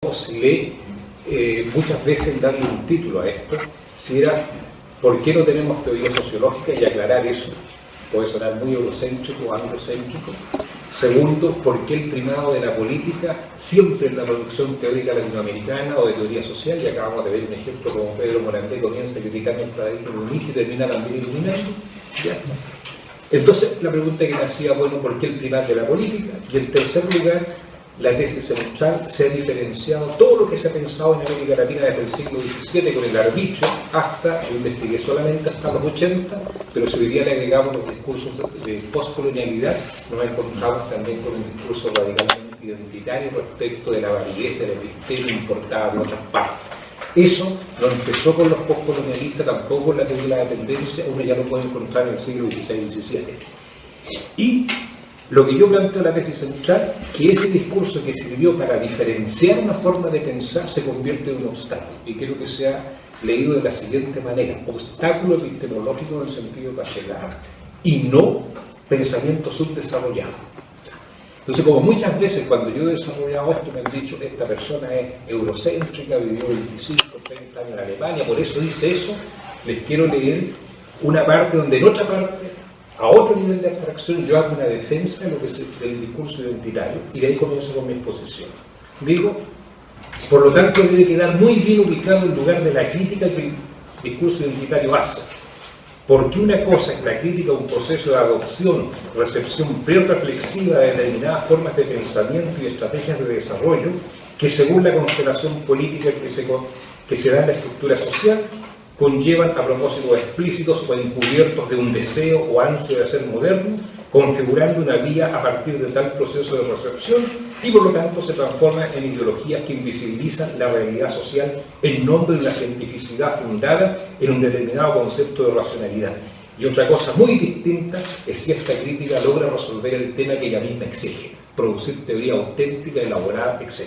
oscilé muchas veces en darle un título a esto, si era ¿por qué no tenemos teoría sociológica? Y aclarar eso, puede sonar muy eurocéntrico o androcéntrico. Segundo, ¿por qué el primado de la política siempre en la producción teórica latinoamericana o de teoría social? Y acabamos de ver un ejemplo como Pedro Morandé comienza a criticar el paradigma comunista y termina también iluminando. Entonces, la pregunta que me hacía, bueno, ¿por qué el primado de la política? Y en tercer lugar, la tesis central se ha diferenciado todo lo que se ha pensado en América Latina desde el siglo XVII con el arbitrio hasta, yo investigué solamente hasta los 80, pero si hoy día le agregamos los discursos de postcolonialidad, nos encontramos también con un discurso radicalmente identitario respecto de la validez del epistema importada de otras partes. Eso no empezó con los postcolonialistas, tampoco con la teoría de la dependencia, uno ya lo puede encontrar en el siglo XVI y XVII. Y lo que yo planteo en la tesis central, que ese discurso que sirvió para diferenciar una forma de pensar se convierte en un obstáculo. Y creo que se ha leído de la siguiente manera: obstáculo epistemológico en el sentido bachelard y no pensamiento subdesarrollado. Entonces, como muchas veces cuando yo he desarrollado esto me han dicho, esta persona es eurocéntrica, vivió 25, 30 años en Alemania, por eso dice eso, les quiero leer una parte donde en otra parte, a otro nivel de abstracción, yo hago una defensa de lo que es el discurso identitario y de ahí comienzo con mi exposición. Digo, por lo tanto, debe quedar muy bien ubicado el lugar de la crítica que el discurso identitario hace. Porque una cosa es la crítica a un proceso de adopción, recepción pre-reflexiva de determinadas formas de pensamiento y estrategias de desarrollo que, según la constelación política que se da en la estructura social, conllevan a propósitos explícitos o encubiertos de un deseo o ansia de ser moderno, configurando una vía a partir de tal proceso de recepción y por lo tanto se transforman en ideologías que invisibilizan la realidad social en nombre de una cientificidad fundada en un determinado concepto de racionalidad. Y otra cosa muy distinta es si esta crítica logra resolver el tema que ella misma exige, producir teoría auténtica, elaborada, etc.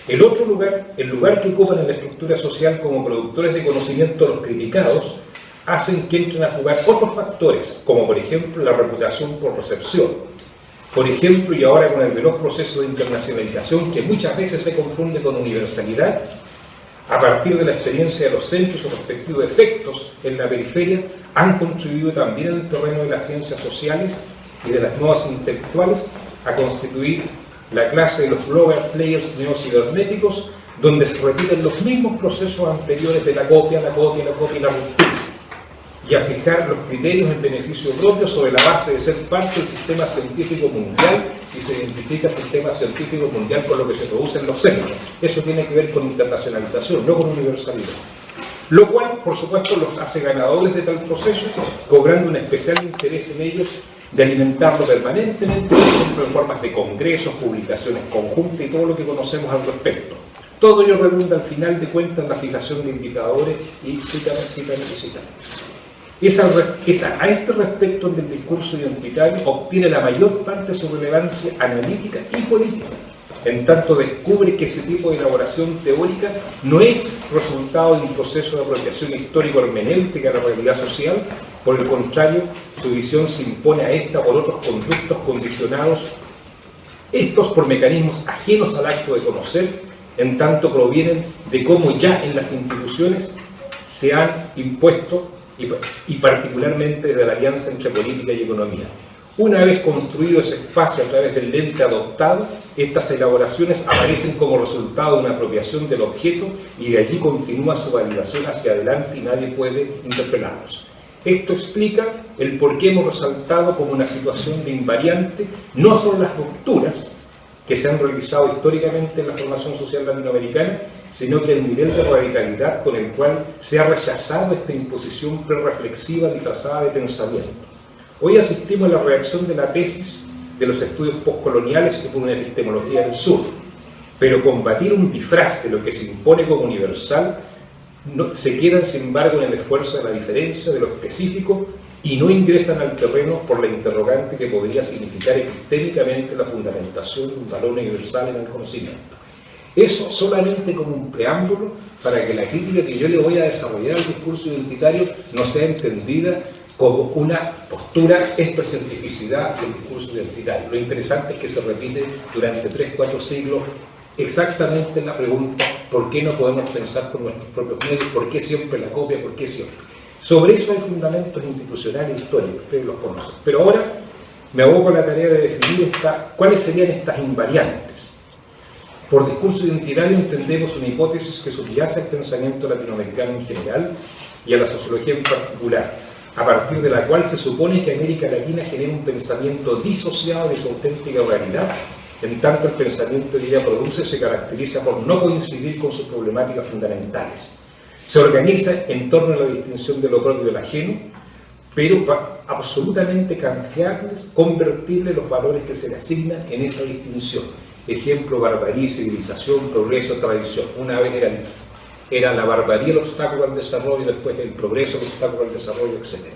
El otro lugar, el lugar que ocupan en la estructura social como productores de conocimiento los criticados, hacen que entren a jugar otros factores, como por ejemplo la reputación por recepción. Por ejemplo, y ahora con el veloz proceso de internacionalización que muchas veces se confunde con universalidad, a partir de la experiencia de los centros o respectivos efectos en la periferia, han contribuido también en el terreno de las ciencias sociales y de las nuevas intelectuales a constituir la clase de los global players neocibernéticos, donde se repiten los mismos procesos anteriores de la copia, la copia, la copia y la ruptura, y a fijar los criterios en beneficio propio sobre la base de ser parte del sistema científico mundial, y se identifica el sistema científico mundial con lo que se produce en los centros. Eso tiene que ver con internacionalización, no con universalidad. Lo cual, por supuesto, los hace ganadores de tal proceso, cobrando un especial interés en ellos de alimentarlo permanentemente, por ejemplo, en formas de congresos, publicaciones conjuntas y todo lo que conocemos al respecto. Todo ello redunda al final de cuentas en la fijación de indicadores y citan. A este respecto del discurso identitario obtiene la mayor parte de su relevancia analítica y política, en tanto descubre que ese tipo de elaboración teórica no es resultado de un proceso de apropiación histórico-hermenéutica de la realidad social. Por el contrario, su visión se impone a esta por otros conductos condicionados, estos por mecanismos ajenos al acto de conocer, en tanto provienen de cómo ya en las instituciones se han impuesto y particularmente de la alianza entre política y economía. Una vez construido ese espacio a través del lente adoptado, estas elaboraciones aparecen como resultado de una apropiación del objeto y de allí continúa su validación hacia adelante y nadie puede interpelarlos. Esto explica el por qué hemos resaltado como una situación de invariante no solo las rupturas que se han realizado históricamente en la formación social latinoamericana, sino que el nivel de radicalidad con el cual se ha rechazado esta imposición prereflexiva disfrazada de pensamiento. Hoy asistimos a la reacción de la tesis de los estudios postcoloniales que por una epistemología del sur, pero combatir un disfraz de lo que se impone como universal se quedan sin embargo en el esfuerzo de la diferencia, de lo específico, y no ingresan al terreno por la interrogante que podría significar epistémicamente la fundamentación de un valor universal en el conocimiento. Eso solamente como un preámbulo para que la crítica que yo le voy a desarrollar al discurso identitario no sea entendida como una postura exprecientificidad del discurso identitario. Lo interesante es que se repite durante 3-4 siglos exactamente la pregunta: ¿por qué no podemos pensar por nuestros propios medios? ¿Por qué siempre la copia? ¿Por qué siempre? Sobre eso hay fundamentos institucionales e históricos, ustedes los conocen. Pero ahora me aboco a la tarea de definir cuáles serían estas invariantes. Por discurso identitario entendemos una hipótesis que subyace al pensamiento latinoamericano en general y a la sociología en particular, a partir de la cual se supone que América Latina genera un pensamiento disociado de su auténtica realidad, en tanto el pensamiento que ella produce se caracteriza por no coincidir con sus problemáticas fundamentales. Se organiza en torno a la distinción de lo propio y del ajeno, pero absolutamente canjeables, convertibles los valores que se le asignan en esa distinción. Ejemplo: barbarie, civilización, progreso, tradición. Una vez era la barbarie el obstáculo al desarrollo, después el progreso el obstáculo al desarrollo, etc.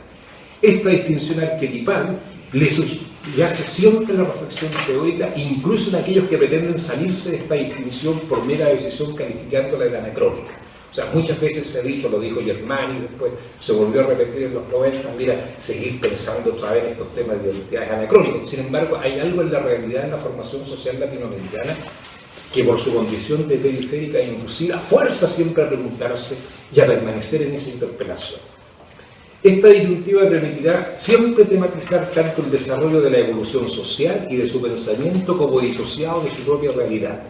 Esta distinción arquetipal le subyace siempre la reflexión teórica, incluso en aquellos que pretenden salirse de esta distinción por mera decisión, calificándola de anacrónica. O sea, muchas veces se ha dicho, lo dijo Germani, después se volvió a repetir en los 90, mira, seguir pensando otra vez en estos temas de identidad es anacrónico. Sin embargo, hay algo en la realidad, en la formación social latinoamericana, que por su condición de periférica e inducida fuerza siempre a preguntarse y a permanecer en esa interpelación. Esta disyuntiva permitirá siempre tematizar tanto el desarrollo de la evolución social y de su pensamiento como disociado de su propia realidad.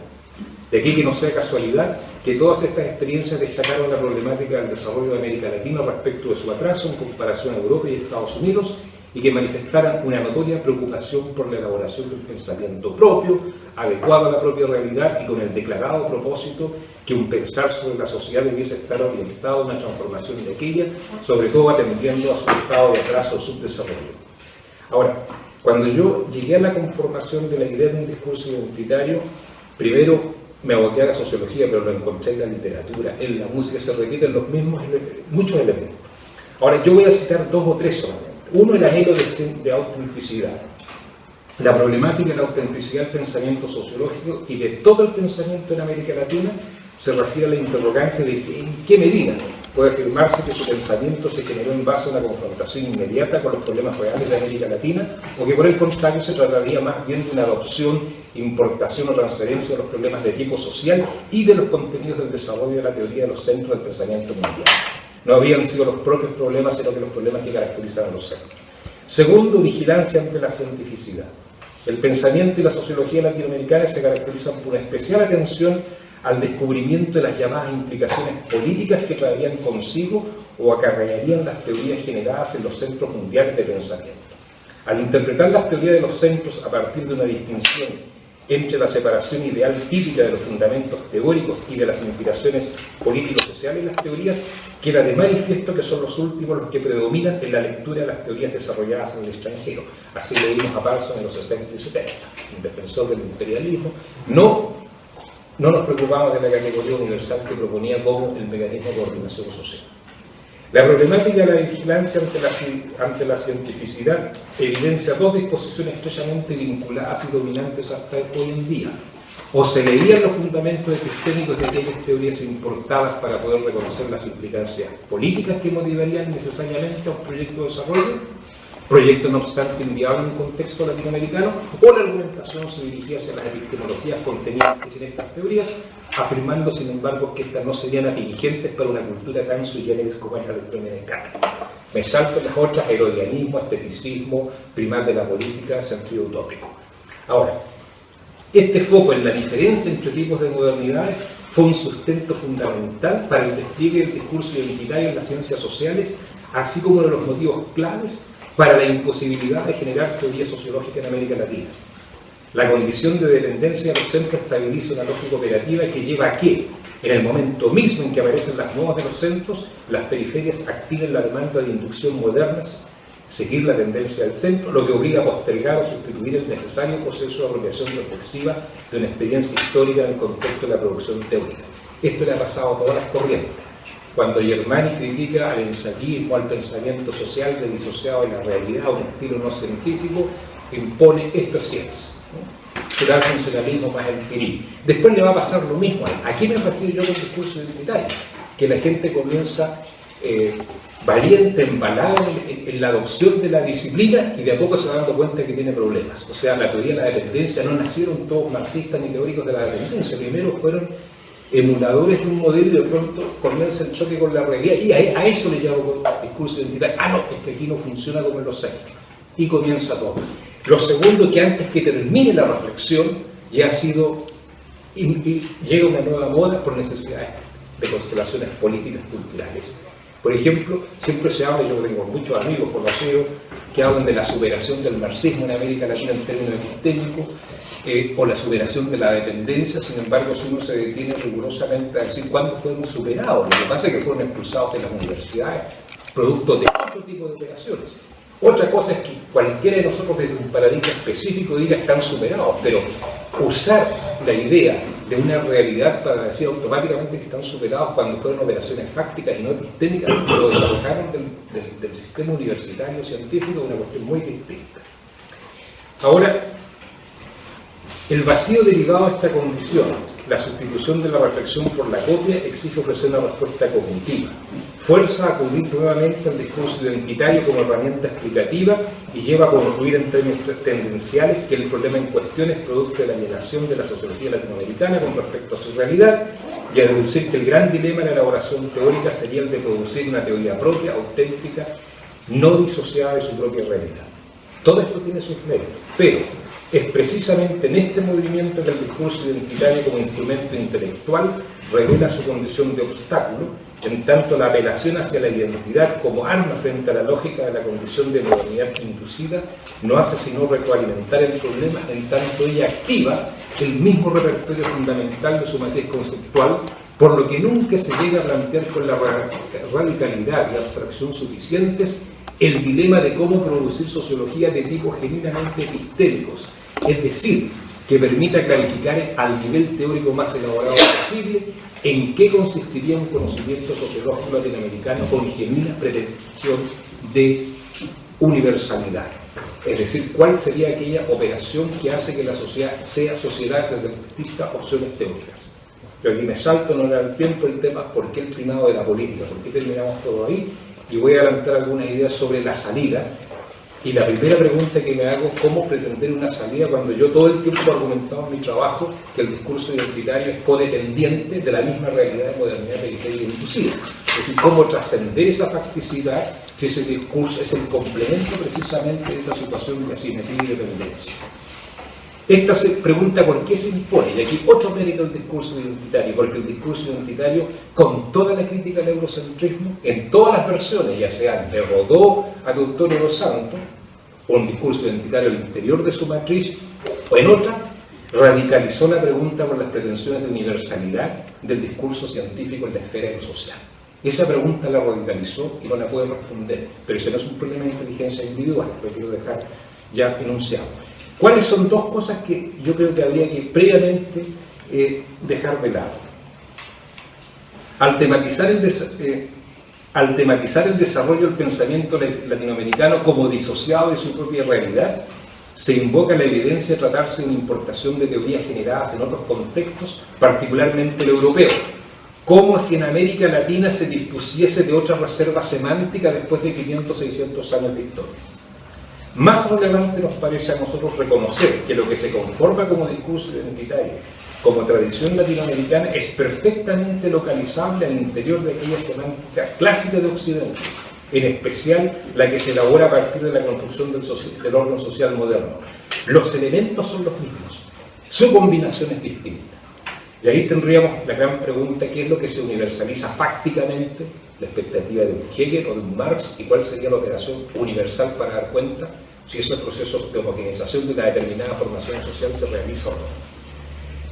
De aquí que no sea casualidad que todas estas experiencias destacaron la problemática del desarrollo de América Latina respecto de su atraso en comparación a Europa y Estados Unidos, y que manifestaran una notoria preocupación por la elaboración de un pensamiento propio, adecuado a la propia realidad y con el declarado propósito que un pensar sobre la sociedad debiese estar orientado a una transformación de aquella, sobre todo atendiendo a su estado de atraso o subdesarrollo. Ahora, cuando yo llegué a la conformación de la idea de un discurso identitario, primero me aboqué a la sociología, pero lo encontré en la literatura, en la música, se repiten los mismos, muchos elementos. Ahora, yo voy a citar dos o tres solamente. Uno, el anhelo de autenticidad. La problemática de la autenticidad del pensamiento sociológico y de todo el pensamiento en América Latina se refiere a la interrogante de en qué medida puede afirmarse que su pensamiento se generó en base a una confrontación inmediata con los problemas reales de América Latina, o que por el contrario se trataría más bien de una adopción, importación o transferencia de los problemas de tipo social y de los contenidos del desarrollo de la teoría de los centros del pensamiento mundial. No habían sido los propios problemas, sino que los problemas que caracterizan a los centros. Segundo, vigilancia ante la cientificidad. El pensamiento y la sociología latinoamericana se caracterizan por una especial atención al descubrimiento de las llamadas implicaciones políticas que traerían consigo o acarrearían las teorías generadas en los centros mundiales de pensamiento. Al interpretar las teorías de los centros a partir de una distinción entre la separación ideal típica de los fundamentos teóricos y de las inspiraciones político-sociales, las teorías queda de manifiesto que son los últimos los que predominan en la lectura de las teorías desarrolladas en el extranjero. Así lo vimos a Parsons en los 60 y 70, un defensor del imperialismo. No nos preocupamos de la categoría universal que proponía como el mecanismo de coordinación social. La problemática de la vigilancia ante la cientificidad evidencia dos disposiciones estrechamente vinculadas y dominantes hasta hoy en día. O se leían los fundamentos epistémicos de aquellas teorías importadas para poder reconocer las implicancias políticas que motivarían necesariamente a un proyecto de desarrollo, proyecto no obstante inviable en un contexto latinoamericano, o la argumentación se dirigía hacia las epistemologías contenidas en estas teorías, afirmando sin embargo que estas no serían atingentes para una cultura tan sui generis como es la latinoamericana. Me salto las otras: herodianismo, esteticismo, primar de la política, sentido utópico. Ahora, este foco en la diferencia entre tipos de modernidades fue un sustento fundamental para el despliegue del discurso identitario en las ciencias sociales, así como uno de los motivos claves para la imposibilidad de generar teoría sociológica en América Latina. La condición de dependencia de los centros estabiliza una lógica operativa que lleva a que, en el momento mismo en que aparecen las modas de los centros, las periferias activen la demanda de inducción modernas, seguir la tendencia del centro, lo que obliga a postergar o sustituir el necesario proceso de apropiación reflexiva de una experiencia histórica en el contexto de la producción teórica. Esto le ha pasado a todas las corrientes. Cuando Germani critica al ensayismo, al pensamiento social de disociado de la realidad, a un estilo no científico, impone esto es ciencia. Será el funcionalismo más empirismo. Después le va a pasar lo mismo. ¿A qué me refiero yo con discurso identitario? Que la gente comienza valiente, embalada en la adopción de la disciplina y de a poco se va dando cuenta de que tiene problemas. O sea, la teoría de la dependencia, no nacieron todos marxistas ni teóricos de la dependencia, primero fueron emuladores de un modelo y de pronto comienza el choque con la realidad y a eso le llamo discurso identitario. Ah, no, es que aquí no funciona como en los centros. Y comienza todo. Lo segundo, que antes que termine la reflexión ya ha sido, y llega una nueva moda por necesidades de constelaciones políticas culturales. Por ejemplo, siempre se habla, yo tengo muchos amigos conocidos que hablan de la superación del marxismo en América Latina en términos epistémicos, o la superación de la dependencia. Sin embargo, si uno se detiene rigurosamente a decir cuándo fueron superados, lo que pasa es que fueron expulsados de las universidades, producto de otro tipo de operaciones. Otra cosa es que cualquiera de nosotros desde un paradigma específico diga están superados, pero usar la idea de una realidad para decir automáticamente que están superados cuando fueron operaciones fácticas y no epistémicas, lo desalojaron del sistema universitario científico, una cuestión muy distinta. Ahora, el vacío derivado de esta condición, la sustitución de la reflexión por la copia, exige ofrecer una respuesta cognitiva. Fuerza a acudir nuevamente al discurso identitario como herramienta explicativa y lleva a concluir en términos tendenciales que el problema en cuestión es producto de la alienación de la sociología latinoamericana con respecto a su realidad y a deducir que el gran dilema de la elaboración teórica sería el de producir una teoría propia, auténtica, no disociada de su propia realidad. Todo esto tiene sus méritos, pero es precisamente en este movimiento que el discurso identitario como instrumento intelectual revela su condición de obstáculo, en tanto la apelación hacia la identidad como arma frente a la lógica de la condición de modernidad inducida no hace sino retroalimentar el problema, en tanto ella activa el mismo repertorio fundamental de su matriz conceptual, por lo que nunca se llega a plantear con la radicalidad y abstracción suficientes el dilema de cómo producir sociología de tipo genuinamente epistémicos, es decir, que permita clarificar al nivel teórico más elaborado posible en qué consistiría un conocimiento sociológico latinoamericano con genuina pretensión de universalidad. Es decir, cuál sería aquella operación que hace que la sociedad sea sociedad desde distintas opciones teóricas. Pero aquí me salto, no era el tiempo, el tema por qué el primado de la política, por qué terminamos todo ahí, y voy a adelantar algunas ideas sobre la salida. Y la primera pregunta que me hago es cómo pretender una salida cuando yo todo el tiempo he argumentado en mi trabajo que el discurso identitario es codependiente de la misma realidad de modernidad periférica inducida. Es decir, cómo trascender esa facticidad si ese discurso es el complemento precisamente de esa situación de asimetría y dependencia. Esta se pregunta por qué se impone, y aquí otro mérito del discurso identitario, porque el discurso identitario, con toda la crítica al eurocentrismo, en todas las versiones, ya sean de Rodó a Teodoro dos Santos, o un discurso identitario al interior de su matriz, o en otra, radicalizó la pregunta por las pretensiones de universalidad del discurso científico en la esfera de lo social. Esa pregunta la radicalizó y no la puede responder, pero eso no es un problema de inteligencia individual, lo quiero dejar ya enunciado. ¿Cuáles son dos cosas que yo creo que habría que previamente dejar de lado? Al tematizar el desarrollo del pensamiento latinoamericano como disociado de su propia realidad, se invoca la evidencia de tratarse de una importación de teorías generadas en otros contextos, particularmente el europeo, como si en América Latina se dispusiese de otra reserva semántica después de 500 o 600 años de historia. Más relevante nos parece a nosotros reconocer que lo que se conforma como discurso identitario, como tradición latinoamericana, es perfectamente localizable al interior de aquella semántica clásica de Occidente, en especial la que se elabora a partir de la construcción del orden social moderno. Los elementos son los mismos, su combinación es distinta. Y ahí tendríamos la gran pregunta: ¿qué es lo que se universaliza fácticamente? La expectativa de un Hegel o de un Marx, y cuál sería la operación universal para dar cuenta si ese proceso de homogeneización de una determinada formación social se realiza o no.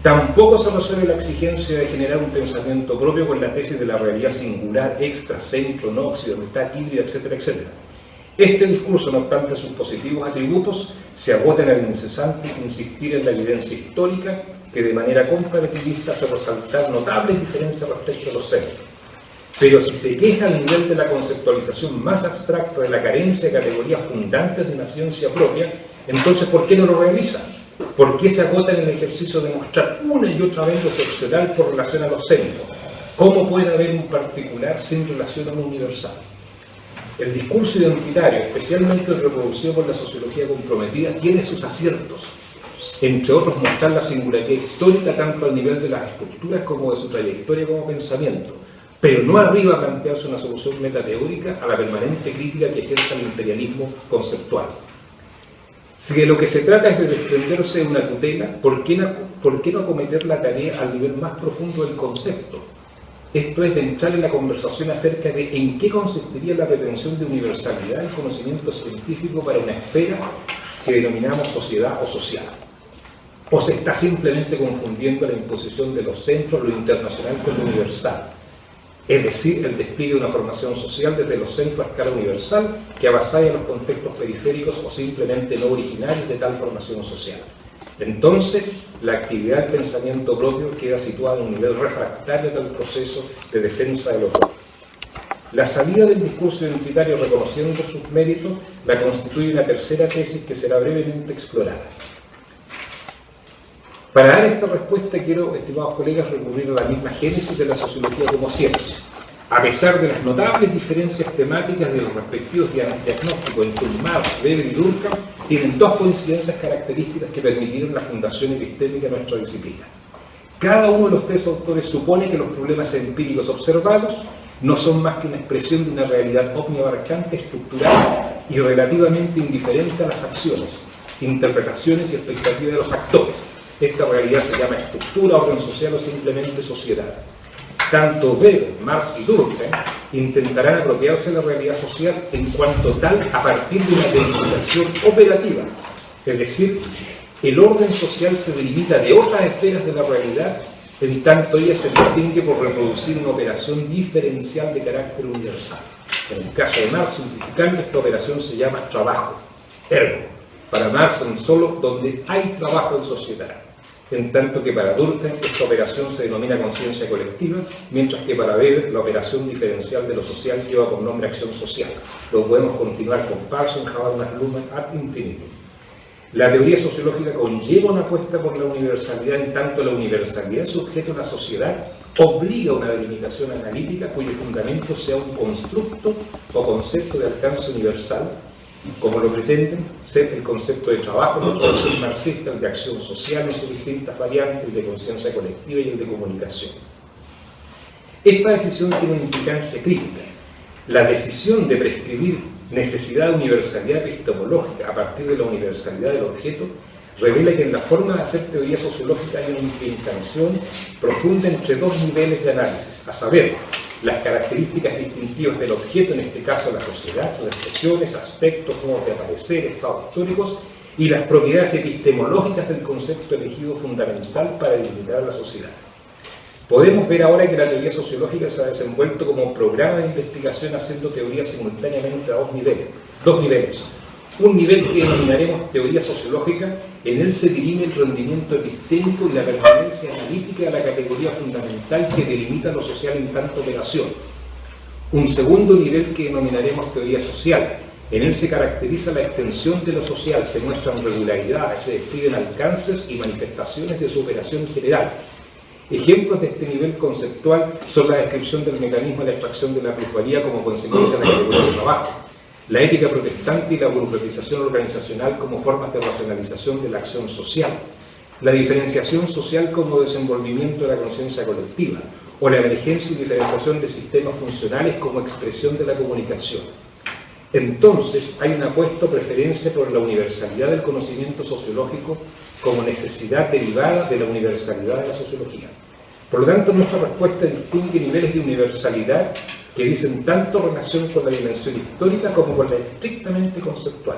Tampoco se resuelve la exigencia de generar un pensamiento propio con la tesis de la realidad singular, extra, centro, no occidental, híbrida, etcétera, etcétera. Este discurso, no obstante sus positivos atributos, se agota en el incesante insistir en la evidencia histórica que de manera comparativista hace resaltar notables diferencias respecto a los centros. Pero si se queja al nivel de la conceptualización más abstracta de la carencia de categorías fundantes de una ciencia propia, entonces ¿por qué no lo realiza? ¿Por qué se agota en el ejercicio de mostrar una y otra vez lo excepcional por relación a los centros? ¿Cómo puede haber un particular sin relación a un universal? El discurso identitario, especialmente reproducido por la sociología comprometida, tiene sus aciertos, entre otros mostrar la singularidad histórica tanto al nivel de las estructuras como de su trayectoria como pensamiento, pero no arriba a plantearse una solución metateórica a la permanente crítica que ejerce el imperialismo conceptual. Si de lo que se trata es de desprenderse de una tutela, ¿por qué no acometer la tarea al nivel más profundo del concepto? Esto es de entrar en la conversación acerca de en qué consistiría la pretensión de universalidad del conocimiento científico para una esfera que denominamos sociedad o social. ¿O se está simplemente confundiendo la imposición de los centros, lo internacional con lo universal? Es decir, el despliegue de una formación social desde los centros a escala universal que avasalla los contextos periféricos o simplemente no originarios de tal formación social. Entonces, la actividad del pensamiento propio queda situada en un nivel refractario del proceso de defensa de los otros. La salida del discurso identitario reconociendo sus méritos la constituye una tercera tesis que será brevemente explorada. Para dar esta respuesta quiero, estimados colegas, recurrir a la misma génesis de la sociología como ciencia. A pesar de las notables diferencias temáticas de los respectivos diagnósticos entre Marx, Weber y Durkheim, tienen dos coincidencias características que permitieron la fundación epistémica de nuestra disciplina. Cada uno de los tres autores supone que los problemas empíricos observados no son más que una expresión de una realidad omniabarcante, estructural y relativamente indiferente a las acciones, interpretaciones y expectativas de los actores. Esta realidad se llama estructura, orden social o simplemente sociedad. Tanto Weber, Marx y Durkheim intentarán apropiarse de la realidad social en cuanto tal a partir de una delimitación operativa. Es decir, el orden social se delimita de otras esferas de la realidad, en tanto ella se distingue por reproducir una operación diferencial de carácter universal. En el caso de Marx, simplificando, esta operación se llama trabajo, ergo. Para Marx, en solo donde hay trabajo en sociedad. En tanto que para Durkheim esta operación se denomina conciencia colectiva, mientras que para Weber la operación diferencial de lo social lleva por nombre acción social. Lo podemos continuar con Parsons, Habermas, Luhmann, ad infinitum. La teoría sociológica conlleva una apuesta por la universalidad, en tanto la universalidad sujeto a la sociedad obliga a una delimitación analítica cuyo fundamento sea un constructo o concepto de alcance universal, como lo pretenden ser el concepto de trabajo, la tradición marxista, el de acción social en sus distintas variantes, el de conciencia colectiva y el de comunicación. Esta decisión tiene una implicancia crítica. La decisión de prescribir necesidad de universalidad epistemológica a partir de la universalidad del objeto revela que en la forma de hacer teoría sociológica hay una implicación profunda entre dos niveles de análisis, a saber, las características distintivas del objeto, en este caso la sociedad, sus expresiones, aspectos, modos de aparecer, estados históricos, y las propiedades epistemológicas del concepto elegido fundamental para delimitar a la sociedad. Podemos ver ahora que la teoría sociológica se ha desenvuelto como programa de investigación haciendo teoría simultáneamente a dos niveles. Un nivel que denominaremos teoría sociológica, en él se dirime el rendimiento epistémico y la permanencia analítica de la categoría fundamental que delimita lo social en tanta operación. Un segundo nivel que denominaremos teoría social, en él se caracteriza la extensión de lo social, se muestran regularidades, se describen alcances y manifestaciones de su operación general. Ejemplos de este nivel conceptual son la descripción del mecanismo de la extracción de la plusvalía como consecuencia de la categoría de trabajo, la ética protestante y la burocratización organizacional como formas de racionalización de la acción social, la diferenciación social como desenvolvimiento de la conciencia colectiva, o la emergencia y diferenciación de sistemas funcionales como expresión de la comunicación. Entonces, hay una apuesta o preferencia por la universalidad del conocimiento sociológico como necesidad derivada de la universalidad de la sociología. Por lo tanto, nuestra respuesta distingue niveles de universalidad que dicen tanto relación con la dimensión histórica como con la estrictamente conceptual.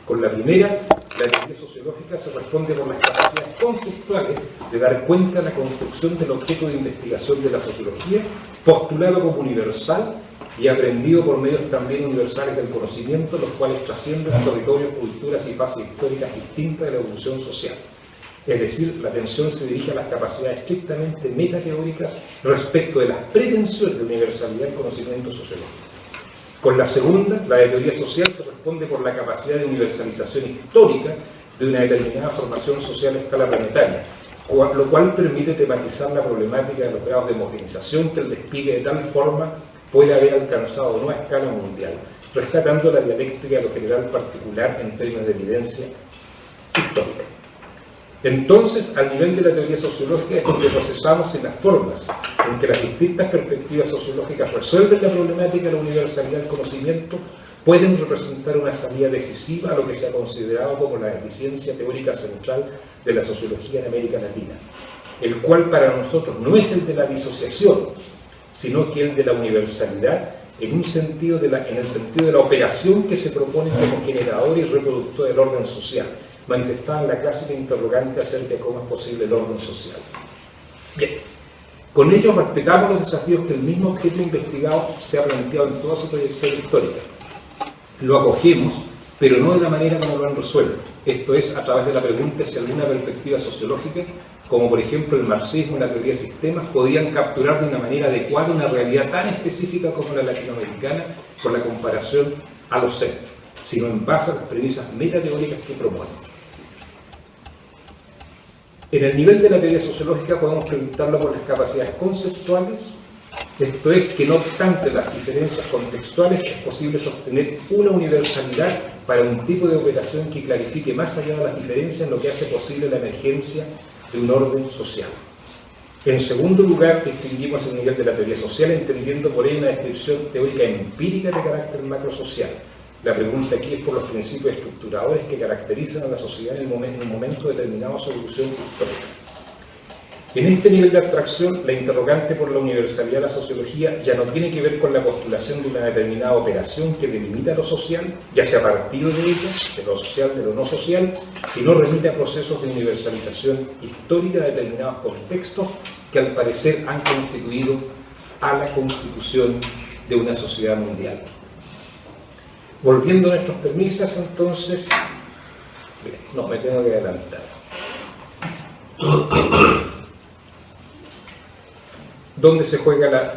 Con la primera, la teoría sociológica se responde por las capacidades conceptuales de dar cuenta de la construcción del objeto de investigación de la sociología, postulado como universal y aprendido por medios también universales del conocimiento, los cuales trascienden territorios, culturas y fases históricas distintas de la evolución social. Es decir, la atención se dirige a las capacidades estrictamente metateóricas respecto de las pretensiones de universalidad del conocimiento sociológico. Con la segunda, la de teoría social, se responde por la capacidad de universalización histórica de una determinada formación social a escala planetaria, lo cual permite tematizar la problemática de los grados de homogeneización que el despliegue de tal forma puede haber alcanzado no a escala mundial, rescatando la dialéctica de lo general particular en términos de evidencia histórica. Entonces, al nivel de la teoría sociológica es donde procesamos en las formas en que las distintas perspectivas sociológicas resuelven la problemática de la universalidad del conocimiento, pueden representar una salida decisiva a lo que se ha considerado como la deficiencia teórica central de la sociología en América Latina, el cual para nosotros no es el de la disociación, sino que el de la universalidad en el sentido de la operación que se propone como generador y reproductor del orden social, manifestada en la clásica interrogante acerca de cómo es posible el orden social. Bien, con ello respetamos los desafíos que el mismo objeto investigado se ha planteado en toda su trayectoria histórica. Lo acogemos, pero no de la manera como lo han resuelto, esto es, a través de la pregunta si alguna perspectiva sociológica, como por ejemplo el marxismo y la teoría de sistemas, podían capturar de una manera adecuada una realidad tan específica como la latinoamericana por la comparación a los centros, sino en base a las premisas metateóricas que promueven. En el nivel de la teoría sociológica podemos preguntarlo por las capacidades conceptuales, esto es, que no obstante las diferencias contextuales es posible sostener una universalidad para un tipo de operación que clarifique más allá de las diferencias en lo que hace posible la emergencia de un orden social. En segundo lugar, distinguimos el nivel de la teoría social entendiendo por ello una descripción teórica empírica de carácter macrosocial. La pregunta aquí es por los principios estructuradores que caracterizan a la sociedad en un momento determinado de su evolución histórica. En este nivel de abstracción, la interrogante por la universalidad de la sociología ya no tiene que ver con la postulación de una determinada operación que delimita lo social, ya sea a partir de ella, de lo social, de lo no social, sino remite a procesos de universalización histórica de determinados contextos que al parecer han constituido a la constitución de una sociedad mundial. Volviendo a nuestras premisas, entonces, no, me tengo que adelantar. ¿Dónde se juega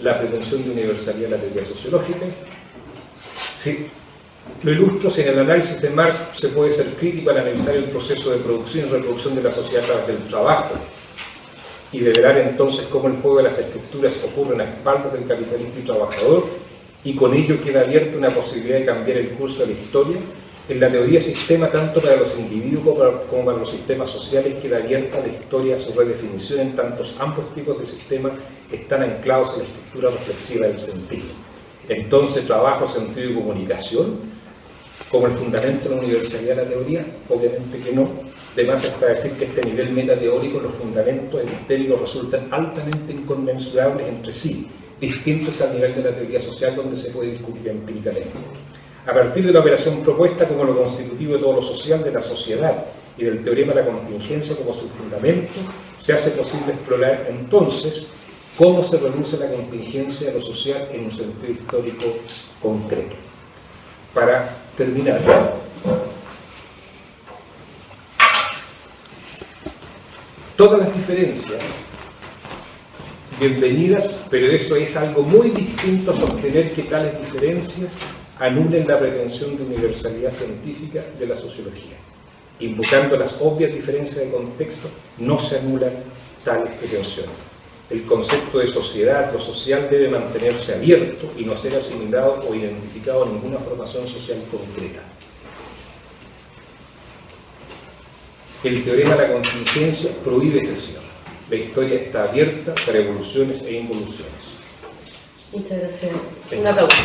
la pretensión de universalidad de la teoría sociológica? Sí, lo ilustro, si en el análisis de Marx se puede ser crítico al analizar el proceso de producción y reproducción de la sociedad a través del trabajo, y de ver entonces cómo el juego de las estructuras ocurre a espaldas del capitalista y trabajador, y con ello queda abierta una posibilidad de cambiar el curso de la historia. En la teoría sistema, tanto para los individuos como para los sistemas sociales, queda abierta la historia a su redefinición, en tantos ambos tipos de sistemas están anclados en la estructura reflexiva del sentido. Entonces, trabajo, sentido y comunicación, como el fundamento de la universalidad de la teoría, obviamente que no. Además, está decir que este nivel metateórico, los fundamentos empíricos resultan altamente inconmensurables entre sí, distintos al nivel de la teoría social, donde se puede discutir empíricamente. A partir de la operación propuesta como lo constitutivo de todo lo social de la sociedad y del teorema de la contingencia como su fundamento, se hace posible explorar entonces cómo se reduce la contingencia de lo social en un sentido histórico concreto. Para terminar, todas las diferencias, bienvenidas, pero eso es algo muy distinto a sostener que tales diferencias anulen la pretensión de universalidad científica de la sociología. Invocando las obvias diferencias de contexto, no se anulan tales pretensiones. El concepto de sociedad, lo social, debe mantenerse abierto y no ser asimilado o identificado en ninguna formación social concreta. El teorema de la contingencia prohíbe cesión. La historia está abierta para evoluciones e involuciones. Muchas gracias. Un aplauso.